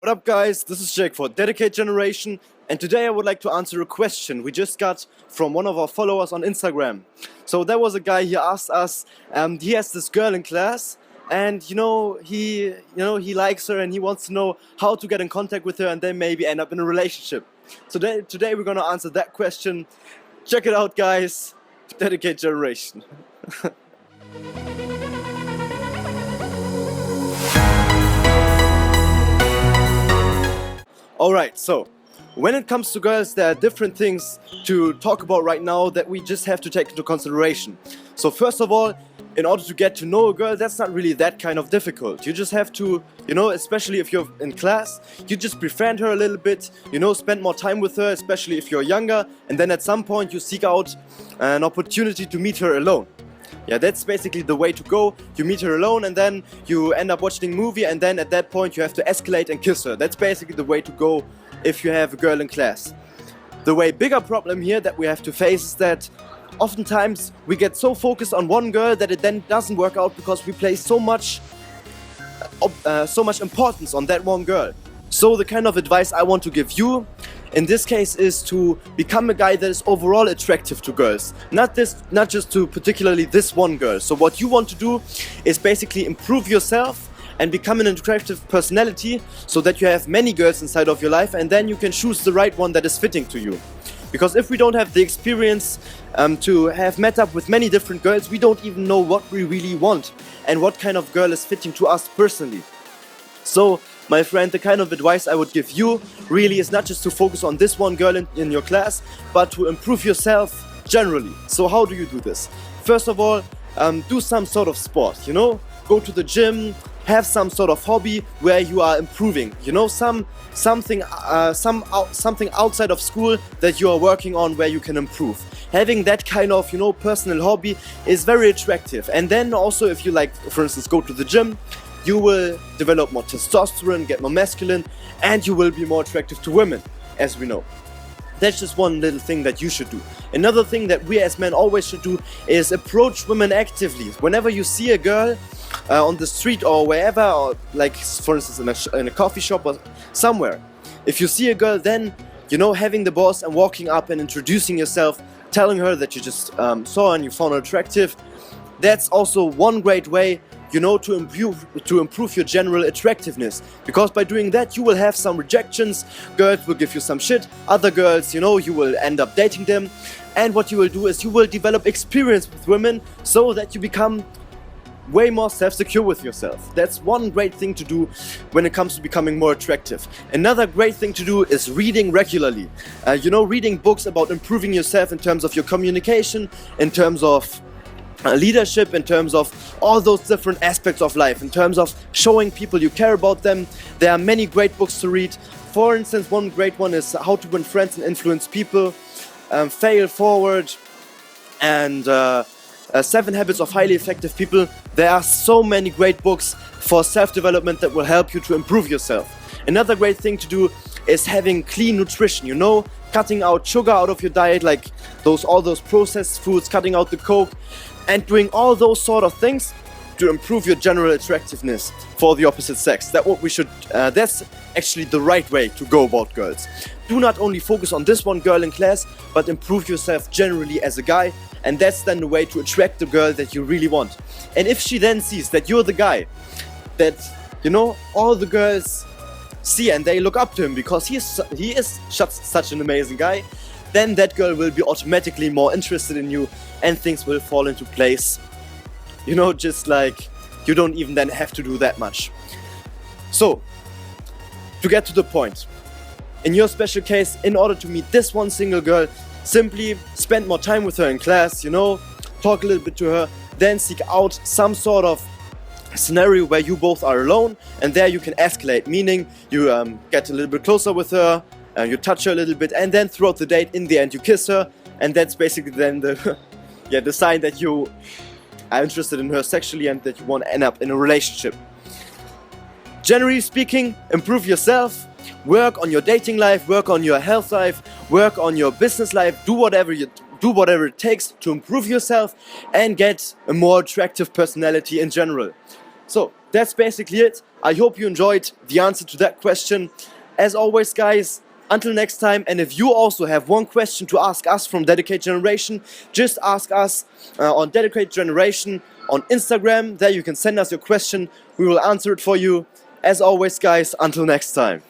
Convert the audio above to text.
What up, guys? This is Jake for Dedicate Generation, and today I would like to answer a question we just got from one of our followers on Instagram. So there was a guy, he asked us, he has this girl in class, and he likes her and he wants to know how to get in contact with her and then maybe end up in a relationship. So today we're gonna answer that question. Check it out, guys. Dedicate Generation. Alright, so when it comes to girls, there are different things to talk about right now that we just have to take into consideration. So first of all, in order to get to know a girl, that's not really that kind of difficult. You just have to, especially if you're in class, you just befriend her a little bit, spend more time with her, especially if you're younger, and then at some point you seek out an opportunity to meet her alone. Yeah, that's basically the way to go. You meet her alone and then you end up watching a movie, and then at that point you have to escalate and kiss her. That's basically the way to go if you have a girl in class. The way bigger problem here that we have to face is that oftentimes we get so focused on one girl that it then doesn't work out because we place so much importance on that one girl. So the kind of advice I want to give you in this case is to become a guy that is overall attractive to girls. Not just to particularly this one girl. So what you want to do is basically improve yourself and become an attractive personality so that you have many girls inside of your life, and then you can choose the right one that is fitting to you. Because if we don't have the experience to have met up with many different girls, we don't even know what we really want and what kind of girl is fitting to us personally. So, my friend, the kind of advice I would give you really is not just to focus on this one girl in your class, but to improve yourself generally. So how do you do this? First of all, do some sort of sport, go to the gym, have some sort of hobby where you are improving, something outside of school that you are working on where you can improve. Having that kind of, personal hobby is very attractive. And then also if you like, for instance, go to the gym, you will develop more testosterone, get more masculine, and you will be more attractive to women, as we know. That's just one little thing that you should do. Another thing that we as men always should do is approach women actively. Whenever you see a girl on the street or wherever, or like for instance in a coffee shop or somewhere, if you see a girl, then having the balls and walking up and introducing yourself, telling her that you just saw her and you found her attractive, that's also one great way to improve your general attractiveness. Because by doing that you will have some rejections, girls will give you some shit, other girls, you will end up dating them, and what you will do is you will develop experience with women so that you become way more self-secure with yourself. That's one great thing to do when it comes to becoming more attractive. Another great thing to do is reading regularly. Reading books about improving yourself in terms of your communication, in terms of leadership, in terms of all those different aspects of life, in terms of showing people you care about them. There are many great books to read. For instance, one great one is How to Win Friends and Influence People, Fail Forward, and 7 Habits of Highly Effective People. There are so many great books for self-development that will help you to improve yourself. Another great thing to do is having clean nutrition, cutting out sugar out of your diet, like all those processed foods, cutting out the coke, and doing all those sort of things to improve your general attractiveness for the opposite sex. That's actually the right way to go about girls. Do not only focus on this one girl in class, but improve yourself generally as a guy, and that's then the way to attract the girl that you really want. And if she then sees that you're the guy that, all the girls see and they look up to him because he is such an amazing guy, then that girl will be automatically more interested in you and things will fall into place. Just like you don't even then have to do that much. So, to get to the point, in your special case, in order to meet this one single girl, simply spend more time with her in class, talk a little bit to her, then seek out some sort of scenario where you both are alone, and there you can escalate, meaning you get a little bit closer with her, you touch her a little bit, and then throughout the date, in the end, you kiss her, and that's basically then the sign that you are interested in her sexually and that you want to end up in a relationship. Generally speaking, improve yourself, work on your dating life, work on your health life, work on your business life, do whatever it takes to improve yourself and get a more attractive personality in general. So, that's basically it. I hope you enjoyed the answer to that question. As always, guys, until next time, and if you also have one question to ask us from Dedicated Generation, just ask us on Dedicated Generation on Instagram. There you can send us your question, we will answer it for you. As always, guys, until next time.